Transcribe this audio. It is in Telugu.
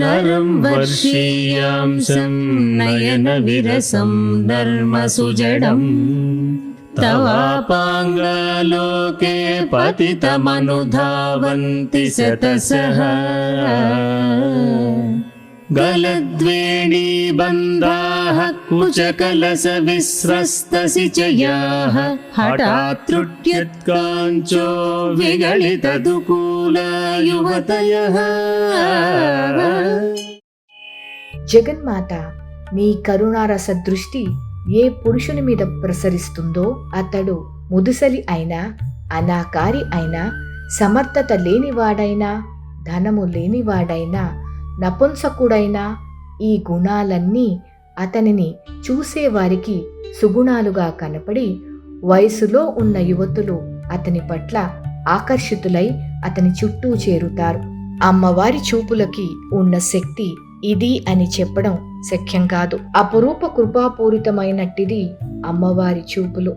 नरं वर्षीयांसं नयनविरसं धर्मसुजडम् तवापाङ्गलोके पतितमनुधावन्ति शतशः गलद्वेणीबन्धाः कुचकलशविस्रस्तसिचयाः हठात् त्रुट्यत्काञ्चो विगलितदुकूलयुवतयः। జగన్మాత నీ కరుణారస దృష్టి ఏ పురుషుని మీద ప్రసరిస్తుందో అతడు ముదుసలి అయినా, అనాకారి అయినా, సమర్థత లేనివాడైనా, ధనము లేనివాడైనా, నపుంసకుడైనా ఈ గుణాలన్నీ అతనిని చూసేవారికి సుగుణాలుగా కనపడి వయసులో ఉన్న యువతులు అతని పట్ల ఆకర్షితులై అతని చుట్టూ చేరుతారు. అమ్మవారి చూపులకి ఉన్న శక్తి ఇది అని చెప్పడం శక్యం కాదు. అపురూప కృపాపూరితమైనట్టిది అమ్మవారి చూపులు.